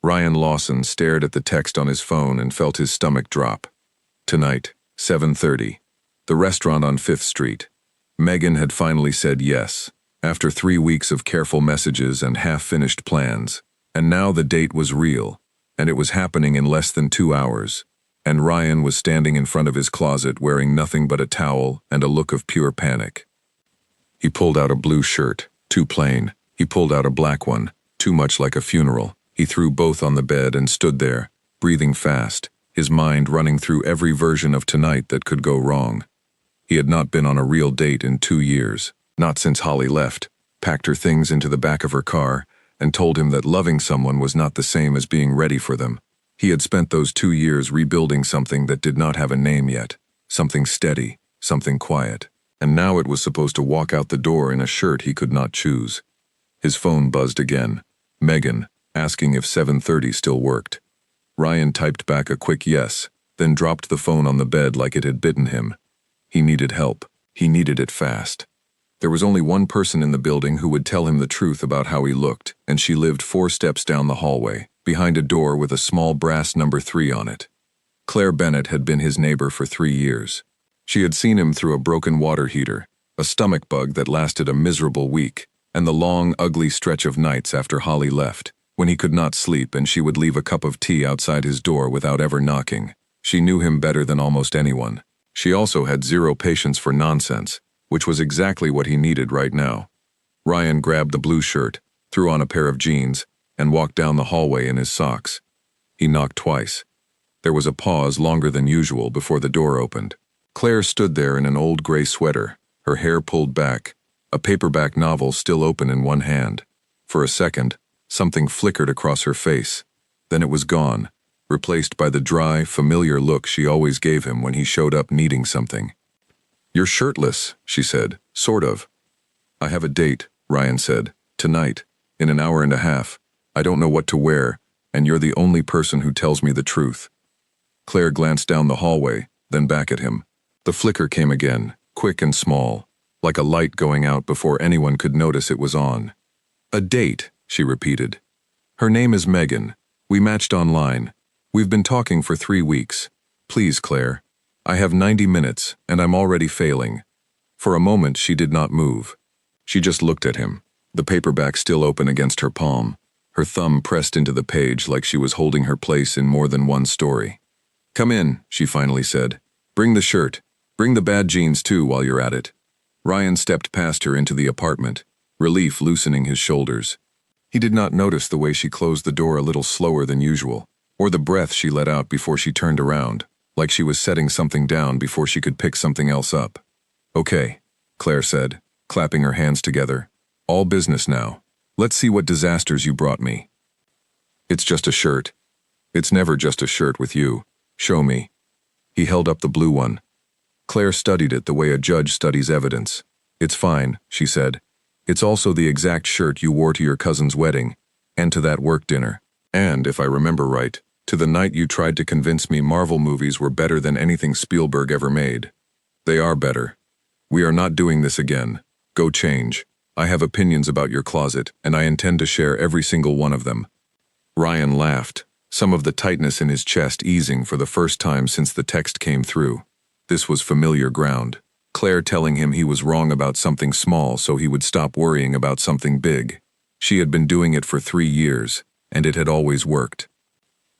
Ryan Lawson stared at the text on his phone and felt his stomach drop. Tonight, 7:30. The restaurant on 5th Street. Megan had finally said yes, after 3 weeks of careful messages and half-finished plans. And now the date was real, and it was happening in less than 2 hours. And Ryan was standing in front of his closet wearing nothing but a towel and a look of pure panic. He pulled out a blue shirt, too plain. He pulled out a black one, too much like a funeral. He threw both on the bed and stood there, breathing fast, his mind running through every version of tonight that could go wrong. He had not been on a real date in 2 years, not since Holly left, packed her things into the back of her car, and told him that loving someone was not the same as being ready for them. He had spent those 2 years rebuilding something that did not have a name yet, something steady, something quiet. And now it was supposed to walk out the door in a shirt he could not choose. His phone buzzed again. Megan, asking if 7:30 still worked. Ryan typed back a quick yes, then dropped the phone on the bed like it had bitten him. He needed help. He needed it fast. There was only one person in the building who would tell him the truth about how he looked, and she lived 4 steps down the hallway, behind a door with a small brass number 3 on it. Claire Bennett had been his neighbor for 3 years. She had seen him through a broken water heater, a stomach bug that lasted a miserable week, and the long, ugly stretch of nights after Holly left, when he could not sleep and she would leave a cup of tea outside his door without ever knocking. She knew him better than almost anyone. She also had zero patience for nonsense, which was exactly what he needed right now. Ryan grabbed the blue shirt, threw on a pair of jeans, and walked down the hallway in his socks. He knocked twice. There was a pause longer than usual before the door opened. Claire stood there in an old gray sweater, her hair pulled back, a paperback novel still open in one hand. For a second, something flickered across her face. Then it was gone, replaced by the dry, familiar look she always gave him when he showed up needing something. "You're shirtless," she said, "sort of." "I have a date," Ryan said, "tonight, in an hour and a half. I don't know what to wear, and you're the only person who tells me the truth." Claire glanced down the hallway, then back at him. The flicker came again, quick and small, like a light going out before anyone could notice it was on. "A date," she repeated. "Her name is Megan. We matched online. We've been talking for 3 weeks. Please, Claire. I have 90 minutes, and I'm already failing." For a moment she did not move. She just looked at him, the paperback still open against her palm, her thumb pressed into the page like she was holding her place in more than one story. "Come in," she finally said. "Bring the shirt. Bring the bad jeans too while you're at it." Ryan stepped past her into the apartment, relief loosening his shoulders. He did not notice the way she closed the door a little slower than usual, or the breath she let out before she turned around, like she was setting something down before she could pick something else up. "Okay," Claire said, clapping her hands together. "All business now. Let's see what disasters you brought me." "It's just a shirt." "It's never just a shirt with you. Show me." He held up the blue one. Claire studied it the way a judge studies evidence. "It's fine," she said. "It's also the exact shirt you wore to your cousin's wedding, and to that work dinner. And, if I remember right, to the night you tried to convince me Marvel movies were better than anything Spielberg ever made. They are better. We are not doing this again. Go change. I have opinions about your closet, and I intend to share every single one of them." Ryan laughed, some of the tightness in his chest easing for the first time since the text came through. This was familiar ground. Claire telling him he was wrong about something small so he would stop worrying about something big. She had been doing it for 3 years, and it had always worked.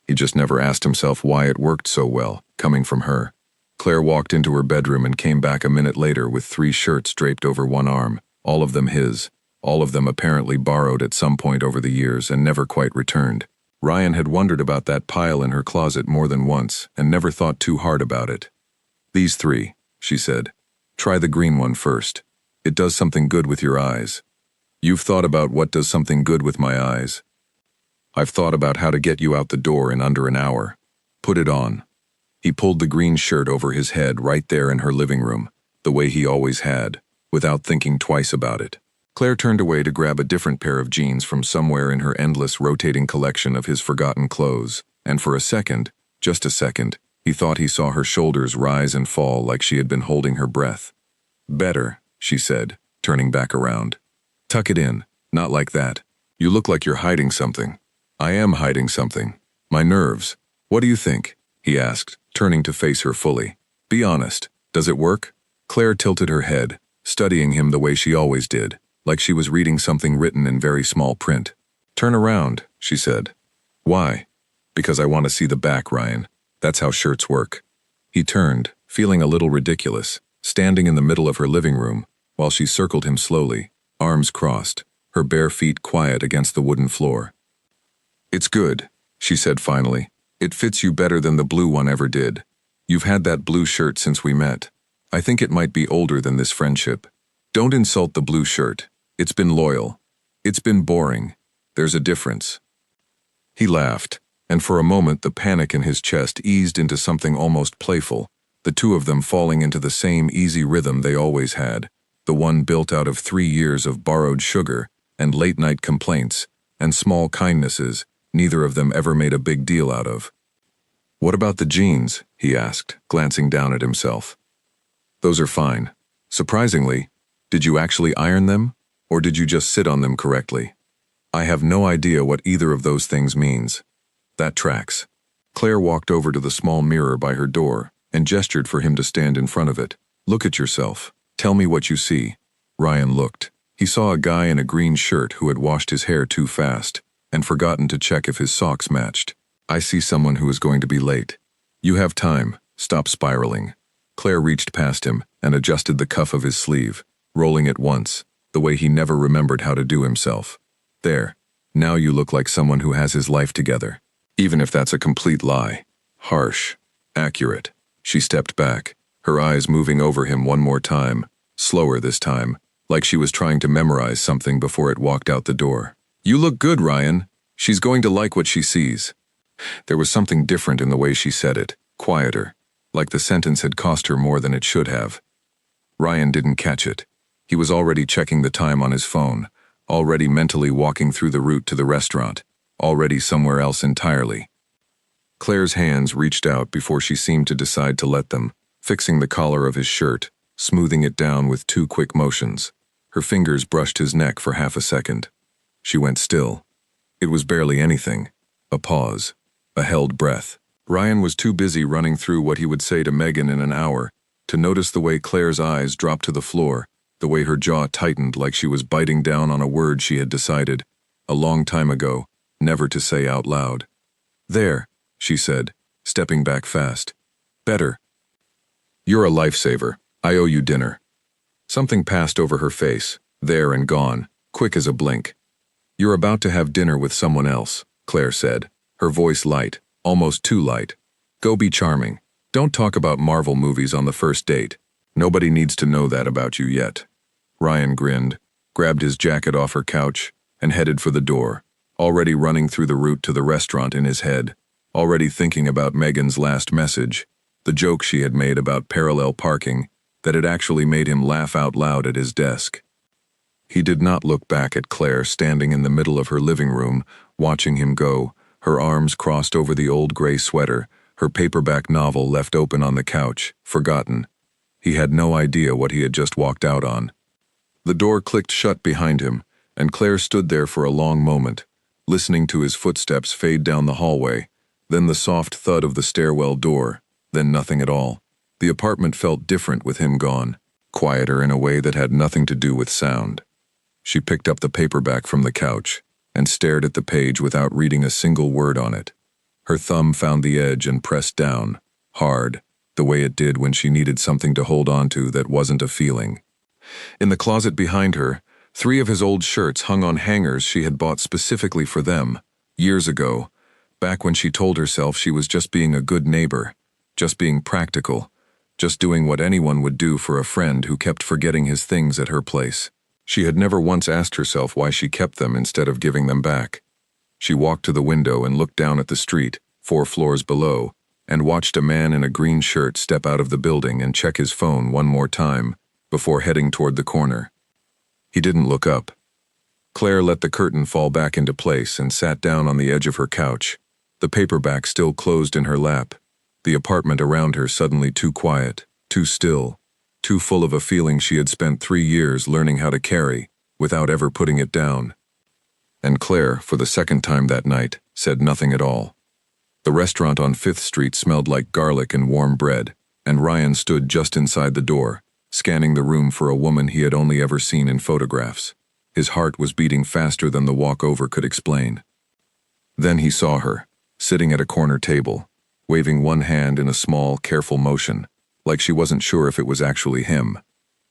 He just never asked himself why it worked so well, coming from her. Claire walked into her bedroom and came back a minute later with 3 shirts draped over one arm, all of them his, all of them apparently borrowed at some point over the years and never quite returned. Ryan had wondered about that pile in her closet more than once and never thought too hard about it. "These 3, she said. "Try the green one first. It does something good with your eyes." "You've thought about what does something good with my eyes?" "I've thought about how to get you out the door in under an hour. Put it on." He pulled the green shirt over his head right there in her living room, the way he always had, without thinking twice about it. Claire turned away to grab a different pair of jeans from somewhere in her endless rotating collection of his forgotten clothes, and for a second, just a second, he thought he saw her shoulders rise and fall like she had been holding her breath. "Better," she said, turning back around. "Tuck it in, not like that. You look like you're hiding something." I am hiding something. My nerves. What do you think? He asked, turning to face her fully. Be honest. Does it work? Claire tilted her head, studying him the way she always did, like she was reading something written in very small print. Turn around, she said. Why? Because I want to see the back, Ryan. That's how shirts work. He turned, feeling a little ridiculous, standing in the middle of her living room, while she circled him slowly, arms crossed, her bare feet quiet against the wooden floor. It's good, she said finally. It fits you better than the blue one ever did. You've had that blue shirt since we met. I think it might be older than this friendship. Don't insult the blue shirt. It's been loyal. It's been boring. There's a difference. He laughed, and for a moment the panic in his chest eased into something almost playful, the two of them falling into the same easy rhythm they always had, the one built out of 3 years of borrowed sugar and late-night complaints and small kindnesses neither of them ever made a big deal out of. What about the jeans? He asked, glancing down at himself. Those are fine. Surprisingly, did you actually iron them, or did you just sit on them correctly? I have no idea what either of those things means. That tracks. Claire walked over to the small mirror by her door and gestured for him to stand in front of it. Look at yourself. Tell me what you see. Ryan looked. He saw a guy in a green shirt who had washed his hair too fast and forgotten to check if his socks matched. I see someone who is going to be late. You have time. Stop spiraling. Claire reached past him and adjusted the cuff of his sleeve, rolling it once, the way he never remembered how to do himself. There. Now you look like someone who has his life together. Even if that's a complete lie. Harsh. Accurate. She stepped back, her eyes moving over him one more time, slower this time, like she was trying to memorize something before it walked out the door. You look good, Ryan. She's going to like what she sees. There was something different in the way she said it, quieter, like the sentence had cost her more than it should have. Ryan didn't catch it. He was already checking the time on his phone, already mentally walking through the route to the restaurant, already somewhere else entirely. Claire's hands reached out before she seemed to decide to let them, fixing the collar of his shirt, smoothing it down with 2 quick motions. Her fingers brushed his neck for half a second. She went still. It was barely anything. A pause. A held breath. Ryan was too busy running through what he would say to Megan in an hour to notice the way Claire's eyes dropped to the floor, the way her jaw tightened like she was biting down on a word she had decided, a long time ago, never to say out loud. There, she said, stepping back fast. Better. You're a lifesaver. I owe you dinner. Something passed over her face, there and gone, quick as a blink. You're about to have dinner with someone else, Claire said, her voice light, almost too light. Go be charming. Don't talk about Marvel movies on the first date. Nobody needs to know that about you yet. Ryan grinned, grabbed his jacket off her couch, and headed for the door, already running through the route to the restaurant in his head, already thinking about Megan's last message, the joke she had made about parallel parking, that had actually made him laugh out loud at his desk. He did not look back at Claire standing in the middle of her living room, watching him go, her arms crossed over the old gray sweater, her paperback novel left open on the couch, forgotten. He had no idea what he had just walked out on. The door clicked shut behind him, and Claire stood there for a long moment, listening to his footsteps fade down the hallway, then the soft thud of the stairwell door, then nothing at all. The apartment felt different with him gone, quieter in a way that had nothing to do with sound. She picked up the paperback from the couch and stared at the page without reading a single word on it. Her thumb found the edge and pressed down, hard, the way it did when she needed something to hold on to that wasn't a feeling. In the closet behind her, 3 of his old shirts hung on hangers she had bought specifically for them, years ago, back when she told herself she was just being a good neighbor, just being practical, just doing what anyone would do for a friend who kept forgetting his things at her place. She had never once asked herself why she kept them instead of giving them back. She walked to the window and looked down at the street, 4 floors below, and watched a man in a green shirt step out of the building and check his phone one more time before heading toward the corner. He didn't look up. Claire let the curtain fall back into place and sat down on the edge of her couch, the paperback still closed in her lap, the apartment around her suddenly too quiet, too still, too full of a feeling she had spent 3 years learning how to carry, without ever putting it down. And Claire, for the second time that night, said nothing at all. The restaurant on 5th Street smelled like garlic and warm bread, and Ryan stood just inside the door, scanning the room for a woman he had only ever seen in photographs. His heart was beating faster than the walk-over could explain. Then he saw her, sitting at a corner table, waving one hand in a small, careful motion, like she wasn't sure if it was actually him.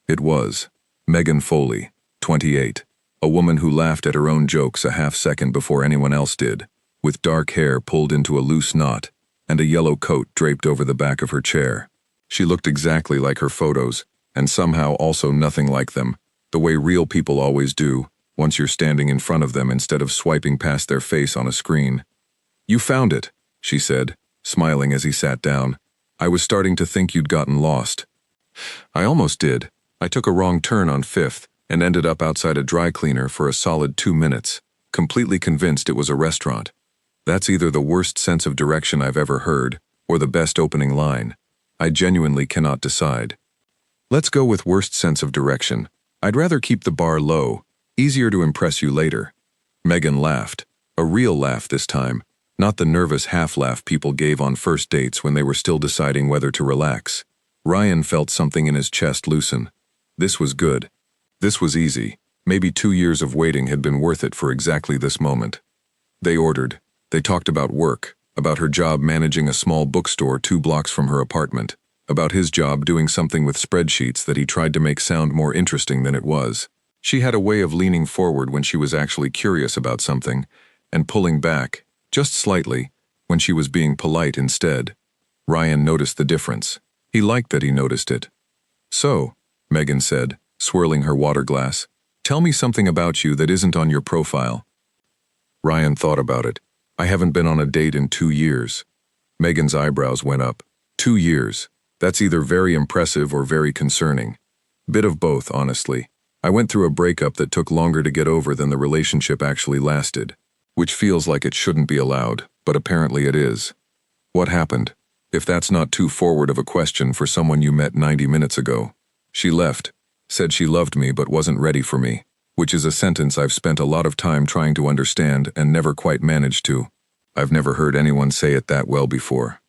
It was Megan Foley, 28, a woman who laughed at her own jokes a half-second before anyone else did, with dark hair pulled into a loose knot and a yellow coat draped over the back of her chair. She looked exactly like her photos, and somehow also nothing like them, the way real people always do, once you're standing in front of them instead of swiping past their face on a screen. "You found it," she said, smiling as he sat down. "I was starting to think you'd gotten lost." "I almost did. I took a wrong turn on 5th and ended up outside a dry cleaner for a solid 2 minutes, completely convinced it was a restaurant. That's either the worst sense of direction I've ever heard, or the best opening line. I genuinely cannot decide." "Let's go with worst sense of direction. I'd rather keep the bar low, easier to impress you later." Megan laughed, a real laugh this time, not the nervous half-laugh people gave on first dates when they were still deciding whether to relax. Ryan felt something in his chest loosen. This was good. This was easy. Maybe 2 years of waiting had been worth it for exactly this moment. They ordered. They talked about work, about her job managing a small bookstore 2 blocks from her apartment, about his job doing something with spreadsheets that he tried to make sound more interesting than it was. She had a way of leaning forward when she was actually curious about something, and pulling back, just slightly, when she was being polite instead. Ryan noticed the difference. He liked that he noticed it. "So," Megan said, swirling her water glass, "tell me something about you that isn't on your profile." Ryan thought about it. "I haven't been on a date in 2 years. Megan's eyebrows went up. 2 years. That's either very impressive or very concerning. Bit of both, honestly. I went through a breakup that took longer to get over than the relationship actually lasted, which feels like it shouldn't be allowed, but apparently it is. What happened? If that's not too forward of a question for someone you met 90 minutes ago. She left, said she loved me but wasn't ready for me, which is a sentence I've spent a lot of time trying to understand and never quite managed to. I've never heard anyone say it that well before.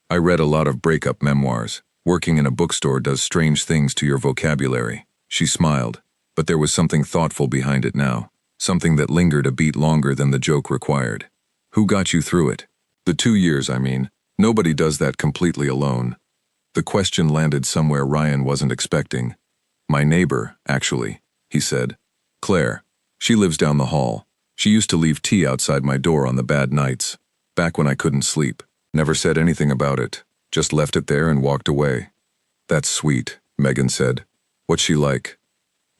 I read a lot of breakup memoirs. Working in a bookstore does strange things to your vocabulary." She smiled, but there was something thoughtful behind it now, something that lingered a beat longer than the joke required. "Who got you through it?" "The 2 years, I mean. Nobody does that completely alone." The question landed somewhere Ryan wasn't expecting. "My neighbor, actually," he said. "Claire. She lives down the hall. She used to leave tea outside my door on the bad nights, back when I couldn't sleep. Never said anything about it, just left it there and walked away." "That's sweet," Megan said. "What's she like?"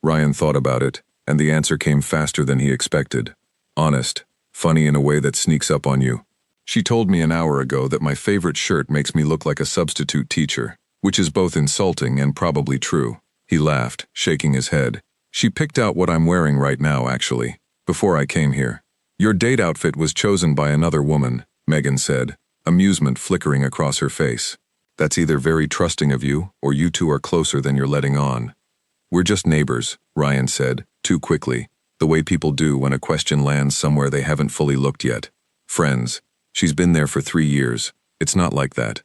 Ryan thought about it, and the answer came faster than he expected. "Honest, funny in a way that sneaks up on you. She told me an hour ago that my favorite shirt makes me look like a substitute teacher, which is both insulting and probably true." He laughed, shaking his head. "She picked out what I'm wearing right now, actually, before I came here." "Your date outfit was chosen by another woman," Megan said, amusement flickering across her face. "That's either very trusting of you, or you two are closer than you're letting on." "We're just neighbors," Ryan said, too quickly, the way people do when a question lands somewhere they haven't fully looked yet. "Friends. She's been there for 3 years. It's not like that."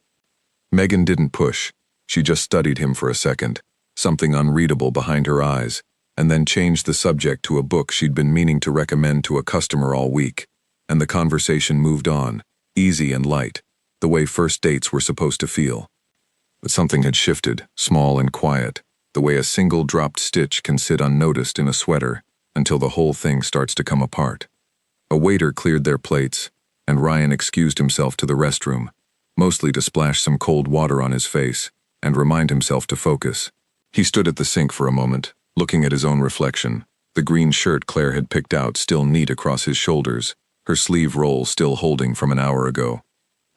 Megan didn't push. She just studied him for a second, something unreadable behind her eyes, and then changed the subject to a book she'd been meaning to recommend to a customer all week, and the conversation moved on, easy and light, the way first dates were supposed to feel. But something had shifted, small and quiet, the way a single dropped stitch can sit unnoticed in a sweater until the whole thing starts to come apart. A waiter cleared their plates, and Ryan excused himself to the restroom, mostly to splash some cold water on his face and remind himself to focus. He stood at the sink for a moment, looking at his own reflection, the green shirt Claire had picked out still neat across his shoulders, her sleeve roll still holding from an hour ago.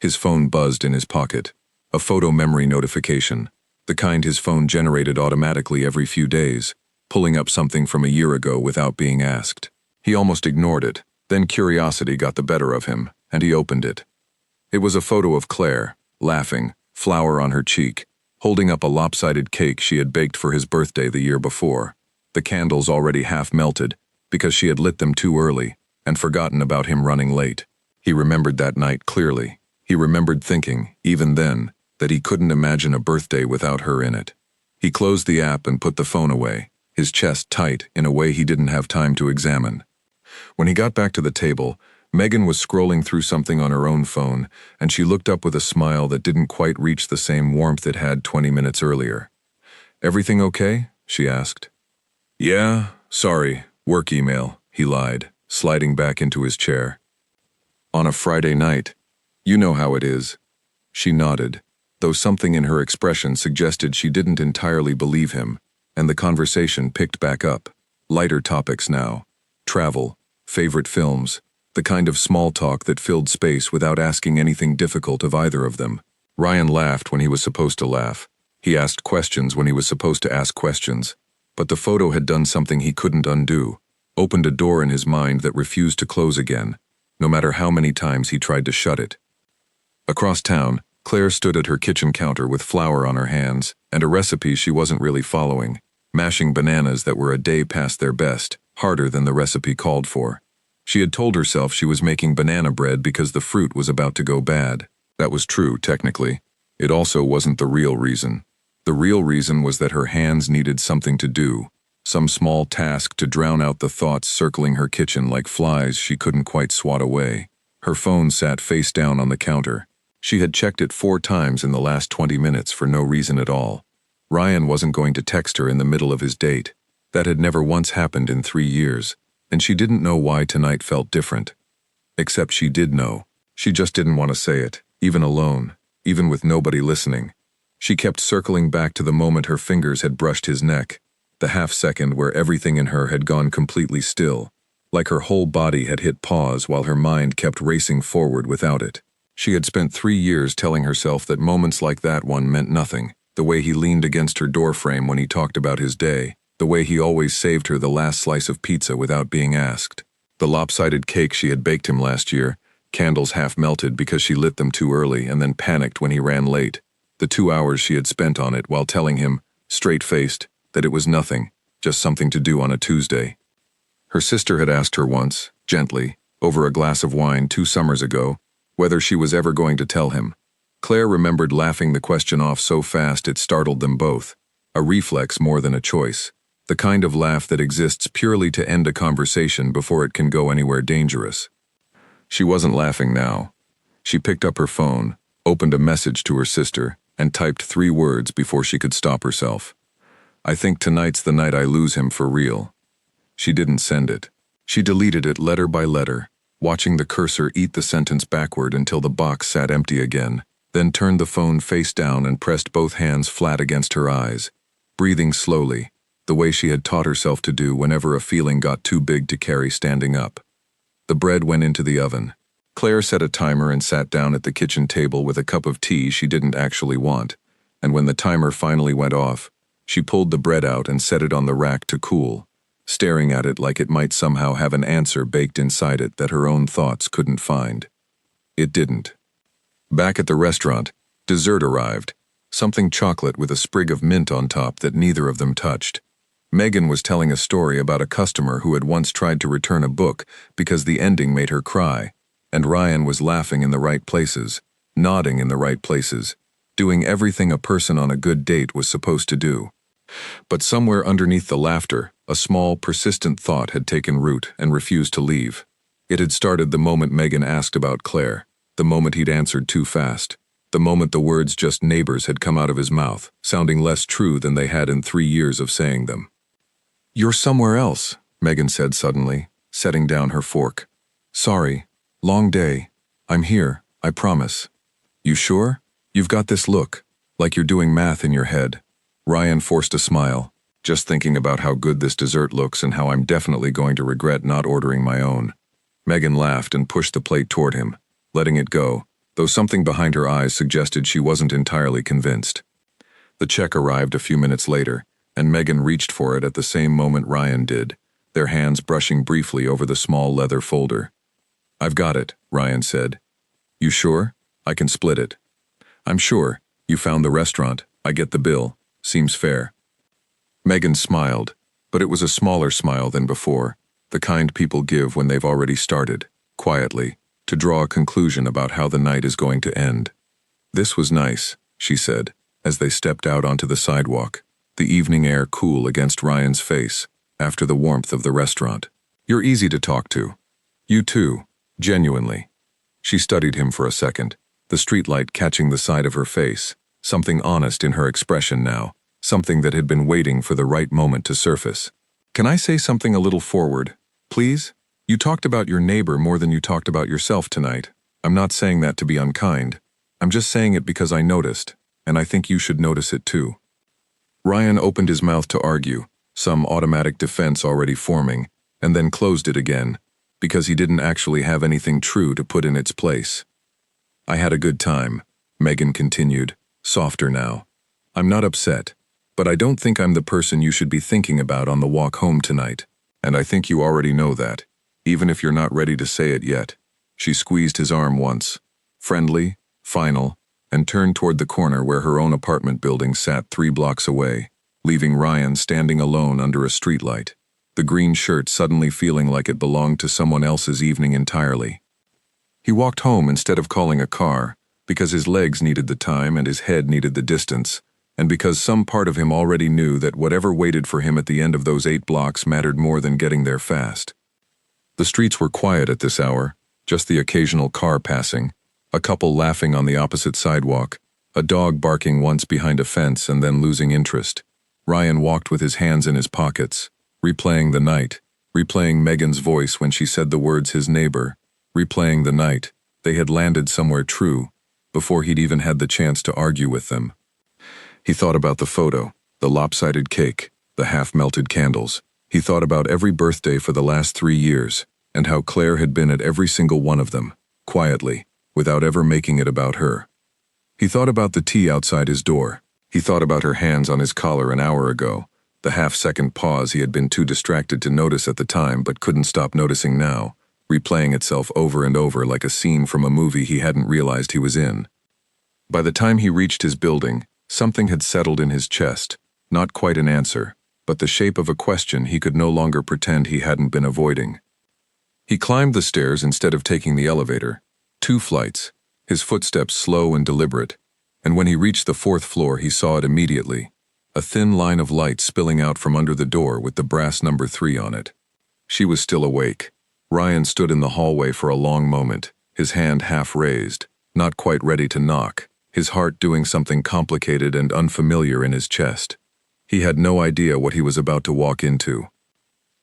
His phone buzzed in his pocket, a photo memory notification, the kind his phone generated automatically every few days, pulling up something from a year ago without being asked. He almost ignored it, then curiosity got the better of him, and he opened it. It was a photo of Claire, laughing, flower on her cheek, holding up a lopsided cake she had baked for his birthday the year before, the candles already half melted, because she had lit them too early, and forgotten about him running late. He remembered that night clearly. He remembered thinking, even then, that he couldn't imagine a birthday without her in it. He closed the app and put the phone away, his chest tight in a way he didn't have time to examine. When he got back to the table, Megan was scrolling through something on her own phone, and she looked up with a smile that didn't quite reach the same warmth it had 20 minutes earlier. "Everything okay?" she asked. "Yeah, sorry, work email," he lied, sliding back into his chair. "On a Friday night. You know how it is." She nodded, though something in her expression suggested she didn't entirely believe him, and the conversation picked back up. Lighter topics now. Travel, favorite films, the kind of small talk that filled space without asking anything difficult of either of them. Ryan laughed when he was supposed to laugh. He asked questions when he was supposed to ask questions. But the photo had done something he couldn't undo, opened a door in his mind that refused to close again, no matter how many times he tried to shut it. Across town, Claire stood at her kitchen counter with flour on her hands and a recipe she wasn't really following, mashing bananas that were a day past their best, harder than the recipe called for. She had told herself she was making banana bread because the fruit was about to go bad. That was true, technically. It also wasn't the real reason. The real reason was that her hands needed something to do, some small task to drown out the thoughts circling her kitchen like flies she couldn't quite swat away. Her phone sat face down on the counter. She had checked it 4 times in the last 20 minutes for no reason at all. Ryan wasn't going to text her in the middle of his date. That had never once happened in 3 years, and she didn't know why tonight felt different. Except she did know. She just didn't want to say it, even alone, even with nobody listening. She kept circling back to the moment her fingers had brushed his neck, the half-second where everything in her had gone completely still, like her whole body had hit pause while her mind kept racing forward without it. She had spent 3 years telling herself that moments like that one meant nothing, the way he leaned against her doorframe when he talked about his day, the way he always saved her the last slice of pizza without being asked, the lopsided cake she had baked him last year, candles half melted because she lit them too early and then panicked when he ran late, the 2 hours she had spent on it while telling him, straight-faced, that it was nothing, just something to do on a Tuesday. Her sister had asked her once, gently, over a glass of wine 2 summers ago, whether she was ever going to tell him. Claire remembered laughing the question off so fast it startled them both, a reflex more than a choice, the kind of laugh that exists purely to end a conversation before it can go anywhere dangerous. She wasn't laughing now. She picked up her phone, opened a message to her sister, and typed 3 words before she could stop herself. "I think tonight's the night I lose him for real." She didn't send it. She deleted it letter by letter, watching the cursor eat the sentence backward until the box sat empty again, then turned the phone face down and pressed both hands flat against her eyes, breathing slowly, the way she had taught herself to do whenever a feeling got too big to carry standing up. The bread went into the oven. Claire set a timer and sat down at the kitchen table with a cup of tea she didn't actually want, and when the timer finally went off, she pulled the bread out and set it on the rack to cool, staring at it like it might somehow have an answer baked inside it that her own thoughts couldn't find. It didn't. Back at the restaurant, dessert arrived, something chocolate with a sprig of mint on top that neither of them touched. Megan was telling a story about a customer who had once tried to return a book because the ending made her cry, and Ryan was laughing in the right places, nodding in the right places, doing everything a person on a good date was supposed to do. But somewhere underneath the laughter, a small, persistent thought had taken root and refused to leave. It had started the moment Megan asked about Claire, the moment he'd answered too fast, the moment the words "just neighbors" had come out of his mouth, sounding less true than they had in 3 years of saying them. "You're somewhere else," Megan said suddenly, setting down her fork. "Sorry. Long day. I'm here, I promise." "You sure? You've got this look, like you're doing math in your head." Ryan forced a smile, just thinking about how good this dessert looks and how I'm definitely going to regret not ordering my own. Megan laughed and pushed the plate toward him, letting it go, though something behind her eyes suggested she wasn't entirely convinced. The check arrived a few minutes later, and Megan reached for it at the same moment Ryan did, their hands brushing briefly over the small leather folder. "I've got it," Ryan said. "You sure? I can split it." "I'm sure. You found the restaurant. I get the bill. Seems fair." Megan smiled, but it was a smaller smile than before, the kind people give when they've already started, quietly, to draw a conclusion about how the night is going to end. "This was nice," she said, as they stepped out onto the sidewalk, the evening air cool against Ryan's face, after the warmth of the restaurant. "You're easy to talk to. You too, genuinely." She studied him for a second, the streetlight catching the side of her face, something honest in her expression now, something that had been waiting for the right moment to surface. "Can I say something a little forward, please? You talked about your neighbor more than you talked about yourself tonight. I'm not saying that to be unkind. I'm just saying it because I noticed, and I think you should notice it too." Ryan opened his mouth to argue, some automatic defense already forming, and then closed it again, because he didn't actually have anything true to put in its place. "I had a good time," Megan continued, softer now. "I'm not upset, but I don't think I'm the person you should be thinking about on the walk home tonight, and I think you already know that, even if you're not ready to say it yet." She squeezed his arm once, friendly, final, and turned toward the corner where her own apartment building sat 3 blocks away, leaving Ryan standing alone under a streetlight, the green shirt suddenly feeling like it belonged to someone else's evening entirely. He walked home instead of calling a car, because his legs needed the time and his head needed the distance, and because some part of him already knew that whatever waited for him at the end of those 8 blocks mattered more than getting there fast. The streets were quiet at this hour, just the occasional car passing, a couple laughing on the opposite sidewalk, a dog barking once behind a fence and then losing interest. Ryan walked with his hands in his pockets, replaying the night, replaying Megan's voice when she said the words his neighbor, replaying the night. They had landed somewhere true, before he'd even had the chance to argue with them. He thought about the photo, the lopsided cake, the half-melted candles. He thought about every birthday for the last 3 years, and how Claire had been at every single one of them, quietly, without ever making it about her. He thought about the tea outside his door. He thought about her hands on his collar an hour ago, the half-second pause he had been too distracted to notice at the time but couldn't stop noticing now, replaying itself over and over like a scene from a movie he hadn't realized he was in. By the time he reached his building, something had settled in his chest, not quite an answer, but the shape of a question he could no longer pretend he hadn't been avoiding. He climbed the stairs instead of taking the elevator, 2 flights, his footsteps slow and deliberate, and when he reached the 4th floor he saw it immediately, a thin line of light spilling out from under the door with the brass number 3 on it. She was still awake. Ryan stood in the hallway for a long moment, his hand half raised, not quite ready to knock, his heart doing something complicated and unfamiliar in his chest. He had no idea what he was about to walk into.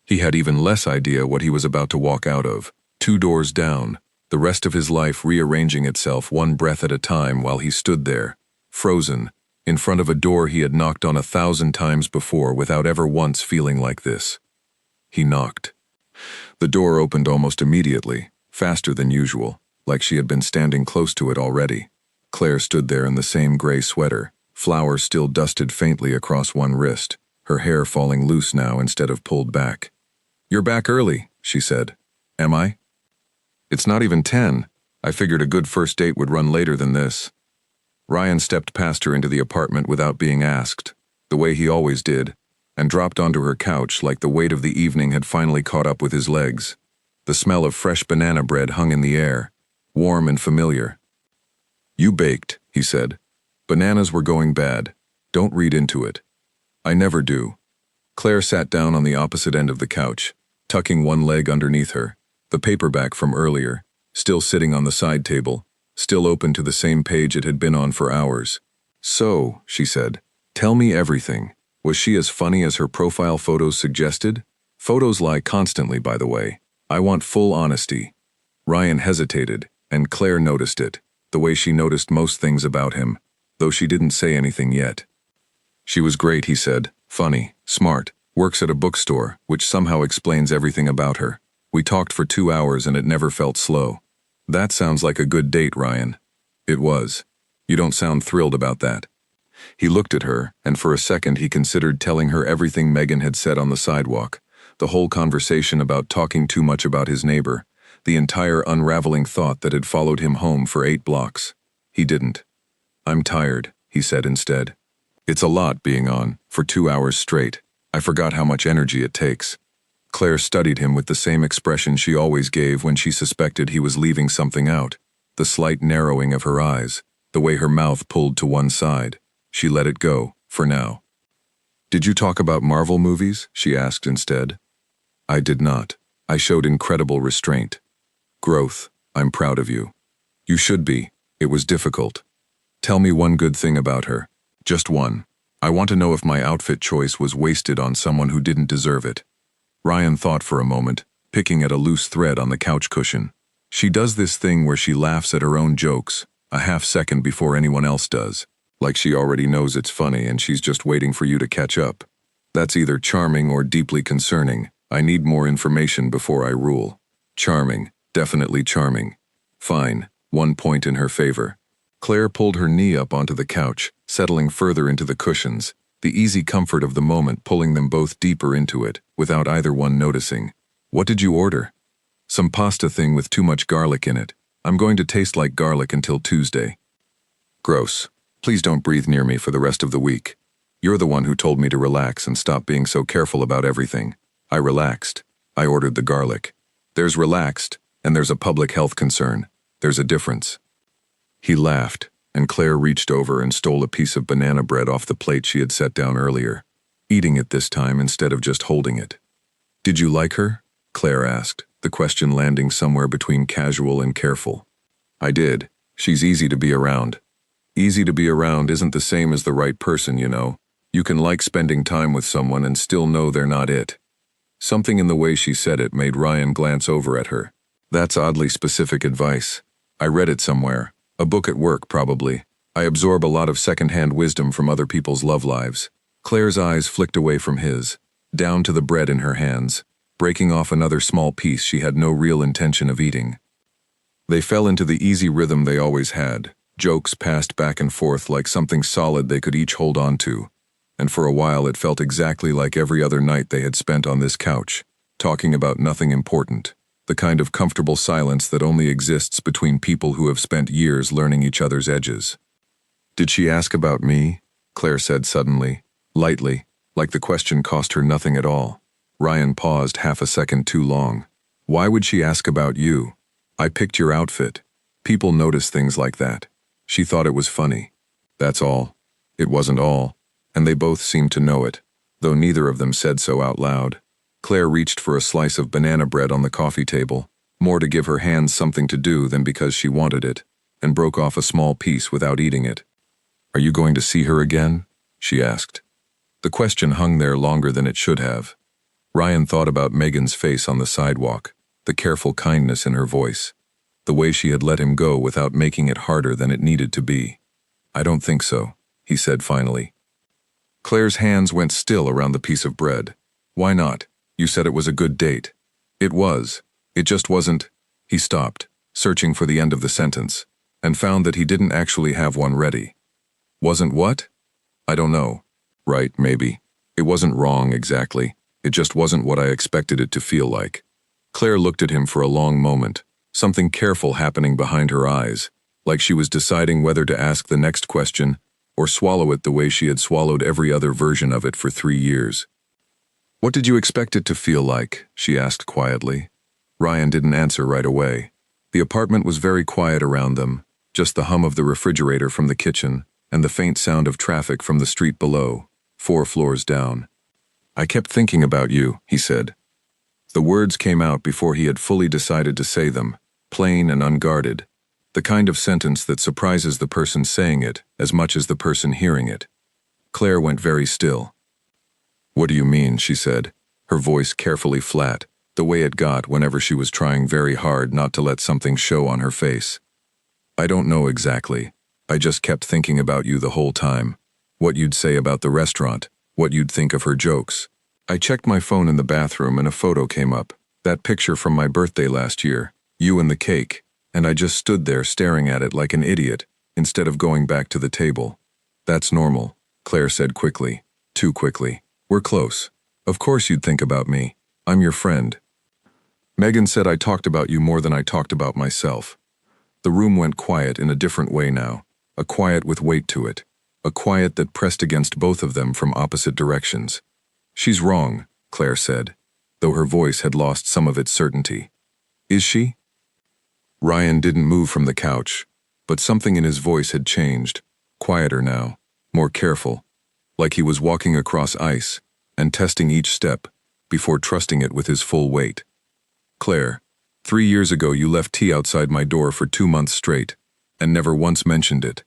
He had even less idea what he was about to walk out of, 2 doors down, the rest of his life rearranging itself one breath at a time while he stood there, frozen, in front of a door he had knocked on 1,000 times before without ever once feeling like this. He knocked. The door opened almost immediately, faster than usual, like she had been standing close to it already. Claire stood there in the same gray sweater, flowers still dusted faintly across one wrist, her hair falling loose now instead of pulled back. "You're back early," she said. "Am I?" "It's not even 10. I figured a good first date would run later than this." Ryan stepped past her into the apartment without being asked, the way he always did, and dropped onto her couch like the weight of the evening had finally caught up with his legs. The smell of fresh banana bread hung in the air, warm and familiar. "You baked," he said. "Bananas were going bad. Don't read into it." "I never do." Claire sat down on the opposite end of the couch, tucking one leg underneath her, the paperback from earlier, still sitting on the side table, still open to the same page it had been on for hours. "So," she said, "tell me everything. Was she as funny as her profile photos suggested? Photos lie constantly, by the way. I want full honesty." Ryan hesitated, and Claire noticed it, the way she noticed most things about him, though she didn't say anything yet. "She was great," he said. "Funny, smart, works at a bookstore, which somehow explains everything about her. We talked for 2 hours and it never felt slow." "That sounds like a good date, Ryan." "It was. You don't sound thrilled about that." He looked at her, and for a second he considered telling her everything Megan had said on the sidewalk, the whole conversation about talking too much about his neighbor, the entire unraveling thought that had followed him home for 8 blocks. He didn't. "I'm tired," he said instead. "It's a lot being on, for 2 hours straight. I forgot how much energy it takes." Claire studied him with the same expression she always gave when she suspected he was leaving something out, the slight narrowing of her eyes, the way her mouth pulled to one side. She let it go, for now. "Did you talk about Marvel movies?" she asked instead. "I did not. I showed incredible restraint. Growth. I'm proud of you." "You should be. It was difficult. Tell me one good thing about her. Just one. I want to know if my outfit choice was wasted on someone who didn't deserve it." Ryan thought for a moment, picking at a loose thread on the couch cushion. "She does this thing where she laughs at her own jokes, a half second before anyone else does, like she already knows it's funny and she's just waiting for you to catch up. That's either charming or deeply concerning. I need more information before I rule." "Charming. Definitely charming." "Fine. 1 point in her favor." Claire pulled her knee up onto the couch, settling further into the cushions, the easy comfort of the moment pulling them both deeper into it, without either one noticing. "What did you order?" "Some pasta thing with too much garlic in it. I'm going to taste like garlic until Tuesday." "Gross. Please don't breathe near me for the rest of the week. You're the one who told me to relax and stop being so careful about everything." "I relaxed. I ordered the garlic." "There's relaxed, and there's a public health concern. There's a difference." He laughed, and Claire reached over and stole a piece of banana bread off the plate she had set down earlier, eating it this time instead of just holding it. "Did you like her?" Claire asked, the question landing somewhere between casual and careful. "I did. She's easy to be around." "Easy to be around isn't the same as the right person, you know. You can like spending time with someone and still know they're not it." Something in the way she said it made Ryan glance over at her. "That's oddly specific advice. I read it somewhere. A book at work, probably. I absorb a lot of second-hand wisdom from other people's love lives." Claire's eyes flicked away from his, down to the bread in her hands, breaking off another small piece she had no real intention of eating. They fell into the easy rhythm they always had, jokes passed back and forth like something solid they could each hold on to. And for a while it felt exactly like every other night they had spent on this couch, talking about nothing important. The kind of comfortable silence that only exists between people who have spent years learning each other's edges. "Did she ask about me?" Claire said suddenly, lightly, like the question cost her nothing at all. Ryan paused half a second too long. "Why would she ask about you?" "I picked your outfit. People notice things like that." She thought it was funny. That's all. It wasn't all, and they both seemed to know it, though neither of them said so out loud. Claire reached for a slice of banana bread on the coffee table, more to give her hands something to do than because she wanted it, and broke off a small piece without eating it. "Are you going to see her again?" she asked. The question hung there longer than it should have. Ryan thought about Megan's face on the sidewalk, the careful kindness in her voice, the way she had let him go without making it harder than it needed to be. "I don't think so," he said finally. Claire's hands went still around the piece of bread. "Why not? You said it was a good date." "It was. It just wasn't." He stopped, searching for the end of the sentence, and found that he didn't actually have one ready. "Wasn't what?" "I don't know." "Right, maybe. It wasn't wrong exactly. It just wasn't what I expected it to feel like." Claire looked at him for a long moment, something careful happening behind her eyes, like she was deciding whether to ask the next question or swallow it the way she had swallowed every other version of it for 3 years. "What did you expect it to feel like?" she asked quietly. Ryan didn't answer right away. The apartment was very quiet around them, just the hum of the refrigerator from the kitchen and the faint sound of traffic from the street below, 4 floors down. "I kept thinking about you," he said. The words came out before he had fully decided to say them, plain and unguarded, the kind of sentence that surprises the person saying it as much as the person hearing it. Claire went very still. "What do you mean?" she said, her voice carefully flat, the way it got whenever she was trying very hard not to let something show on her face. "I don't know exactly. I just kept thinking about you the whole time. What you'd say about the restaurant, what you'd think of her jokes. I checked my phone in the bathroom and a photo came up, that picture from my birthday last year, you and the cake, and I just stood there staring at it like an idiot, instead of going back to the table." "That's normal," Claire said quickly, too quickly. "We're close. Of course you'd think about me. I'm your friend." "Megan said I talked about you more than I talked about myself." The room went quiet in a different way now, a quiet with weight to it, a quiet that pressed against both of them from opposite directions. "She's wrong," Claire said. though her voice had lost some of its certainty. Is she? Ryan didn't move from the couch, but something in his voice had changed, quieter now, more careful, like he was walking across ice and testing each step before trusting it with his full weight. Claire, 3 years ago you left tea outside my door for 2 months straight, and never once mentioned it.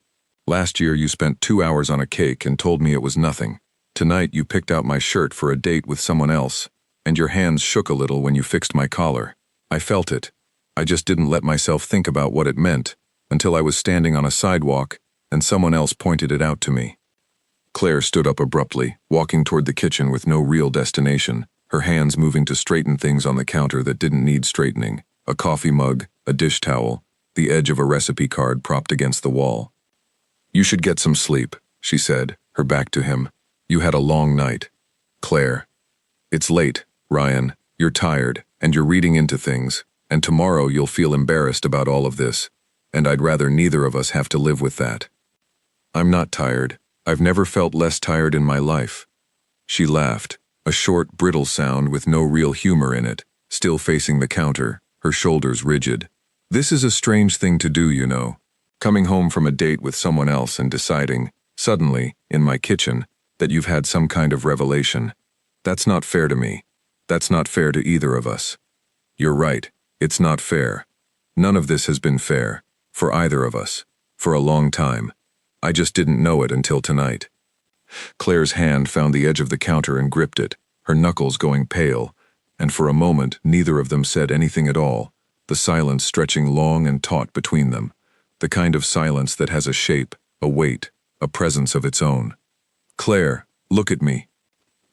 Last year you spent 2 hours on a cake and told me it was nothing. Tonight you picked out my shirt for a date with someone else, and your hands shook a little when you fixed my collar. I felt it. I just didn't let myself think about what it meant until I was standing on a sidewalk and someone else pointed it out to me. Claire stood up abruptly, walking toward the kitchen with no real destination, her hands moving to straighten things on the counter that didn't need straightening, a coffee mug, a dish towel, the edge of a recipe card propped against the wall. You should get some sleep, she said, her back to him. You had a long night. Claire. It's late, Ryan. You're tired, and you're reading into things, and tomorrow you'll feel embarrassed about all of this, and I'd rather neither of us have to live with that. I'm not tired. I've never felt less tired in my life. She laughed, a short, brittle sound with no real humor in it, still facing the counter, her shoulders rigid. This is a strange thing to do, you know. Coming home from a date with someone else and deciding, suddenly, in my kitchen, that you've had some kind of revelation. That's not fair to me. That's not fair to either of us. You're right, it's not fair. None of this has been fair, for either of us, for a long time. I just didn't know it until tonight. Claire's hand found the edge of the counter and gripped it, her knuckles going pale, and for a moment neither of them said anything at all, the silence stretching long and taut between them, the kind of silence that has a shape, a weight, a presence of its own. Claire, look at me.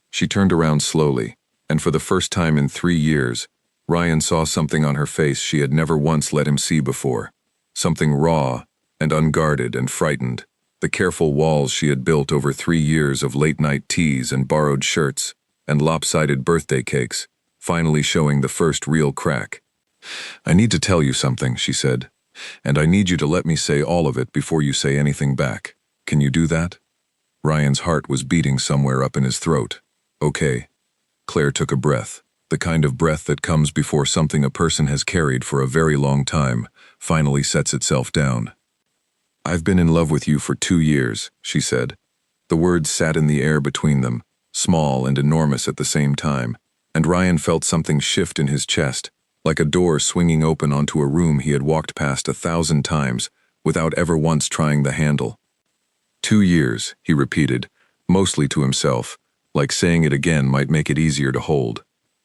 She turned around slowly, and for the first time in 3 years, Ryan saw something on her face she had never once let him see before, something raw and unguarded and frightened. The careful walls she had built over 3 years of late-night teas and borrowed shirts and lopsided birthday cakes, finally showing the first real crack. I need to tell you something, she said, and I need you to let me say all of it before you say anything back. Can you do that? Ryan's heart was beating somewhere up in his throat. Okay. Claire took a breath, the kind of breath that comes before something a person has carried for a very long time finally sets itself down. I've been in love with you for 2 years, she said. The words sat in the air between them, small and enormous at the same time, and Ryan felt something shift in his chest, like a door swinging open onto a room he had walked past 1,000 times without ever once trying the handle. 2 years, he repeated, mostly to himself, like saying it again might make it easier to hold.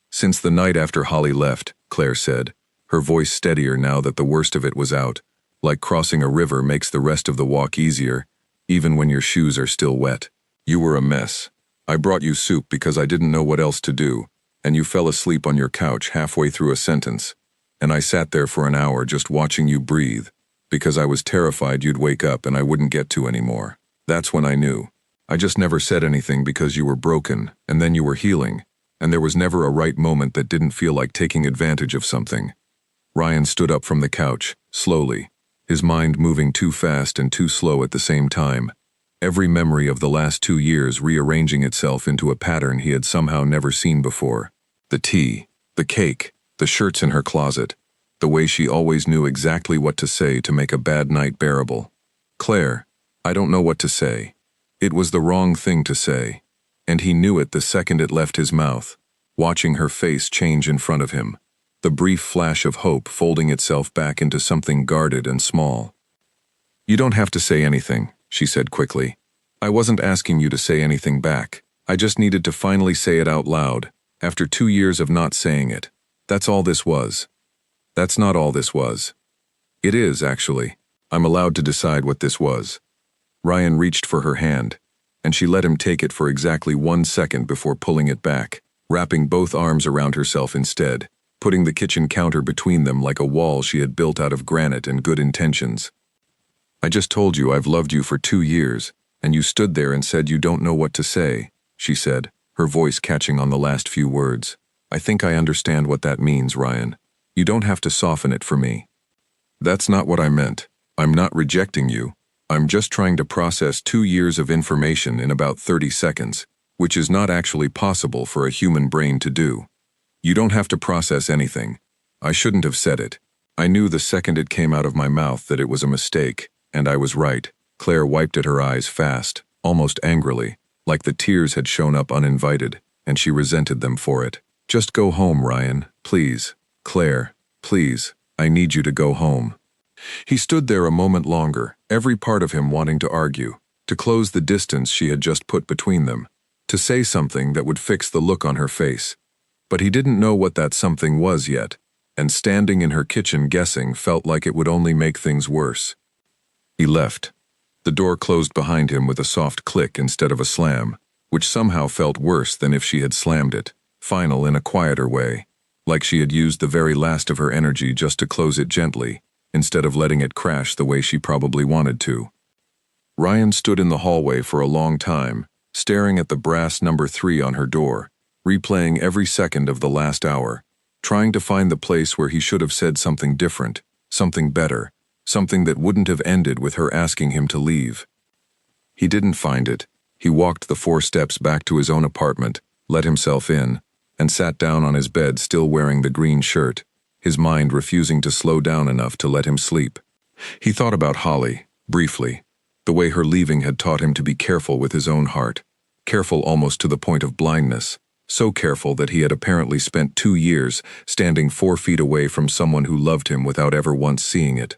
Since the night after Holly left, Claire said, her voice steadier now that the worst of it was out, like crossing a river makes the rest of the walk easier, even when your shoes are still wet. You were a mess. I brought you soup because I didn't know what else to do, and you fell asleep on your couch halfway through a sentence, and I sat there for an hour just watching you breathe, because I was terrified you'd wake up and I wouldn't get to anymore. That's when I knew. I just never said anything because you were broken, and then you were healing, and there was never a right moment that didn't feel like taking advantage of something. Ryan stood up from the couch, slowly, his mind moving too fast and too slow at the same time, every memory of the last 2 years rearranging itself into a pattern he had somehow never seen before. The tea, the cake, the shirts in her closet, the way she always knew exactly what to say to make a bad night bearable. Claire, I don't know what to say. It was the wrong thing to say, and he knew it the second it left his mouth, watching her face change in front of him, the brief flash of hope folding itself back into something guarded and small. You don't have to say anything, she said quickly. I wasn't asking you to say anything back. I just needed to finally say it out loud, after 2 years of not saying it. That's all this was. That's not all this was. It is, actually. I'm allowed to decide what this was. Ryan reached for her hand, and she let him take it for exactly 1 second before pulling it back, wrapping both arms around herself instead, putting the kitchen counter between them like a wall she had built out of granite and good intentions. I just told you I've loved you for 2 years, and you stood there and said you don't know what to say, she said, her voice catching on the last few words. I think I understand what that means, Ryan. You don't have to soften it for me. That's not what I meant. I'm not rejecting you. I'm just trying to process 2 years of information in about 30 seconds, which is not actually possible for a human brain to do. You don't have to process anything. I shouldn't have said it. I knew the second it came out of my mouth that it was a mistake, and I was right. Claire wiped at her eyes fast, almost angrily, like the tears had shown up uninvited, and she resented them for it. Just go home, Ryan, please. Claire, please, I need you to go home. He stood there a moment longer, every part of him wanting to argue, to close the distance she had just put between them, to say something that would fix the look on her face. But he didn't know what that something was yet, and standing in her kitchen guessing felt like it would only make things worse. He left. The door closed behind him with a soft click instead of a slam, which somehow felt worse than if she had slammed it, final in a quieter way, like she had used the very last of her energy just to close it gently, instead of letting it crash the way she probably wanted to. Ryan stood in the hallway for a long time, staring at the brass number 3 on her door, replaying every second of the last hour, trying to find the place where he should have said something different, something better, something that wouldn't have ended with her asking him to leave. He didn't find it. He walked the 4 steps back to his own apartment, let himself in, and sat down on his bed still wearing the green shirt, his mind refusing to slow down enough to let him sleep. He thought about Holly, briefly, the way her leaving had taught him to be careful with his own heart, careful almost to the point of blindness, so careful that he had apparently spent 2 years standing 4 feet away from someone who loved him without ever once seeing it.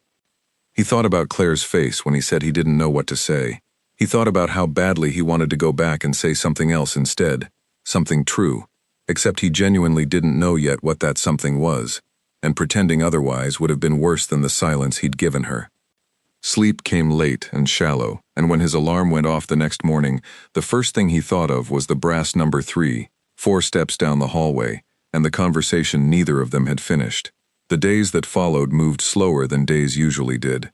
He thought about Claire's face when he said he didn't know what to say. He thought about how badly he wanted to go back and say something else instead, something true, except he genuinely didn't know yet what that something was, and pretending otherwise would have been worse than the silence he'd given her. Sleep came late and shallow, and when his alarm went off the next morning, the first thing he thought of was the brass number 3, 4 steps down the hallway, and the conversation neither of them had finished. The days that followed moved slower than days usually did.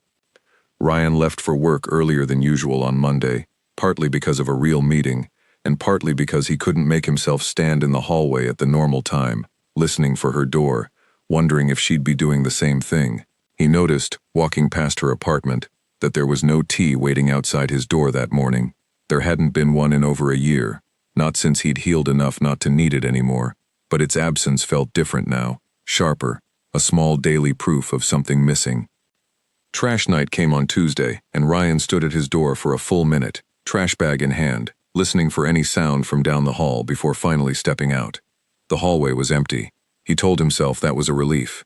Ryan left for work earlier than usual on Monday, partly because of a real meeting, and partly because he couldn't make himself stand in the hallway at the normal time, listening for her door, wondering if she'd be doing the same thing. He noticed, walking past her apartment, that there was no tea waiting outside his door that morning. There hadn't been one in over a year, not since he'd healed enough not to need it anymore, but its absence felt different now, sharper, a small daily proof of something missing. Trash night came on Tuesday, and Ryan stood at his door for a full minute, trash bag in hand, listening for any sound from down the hall before finally stepping out. The hallway was empty. He told himself that was a relief.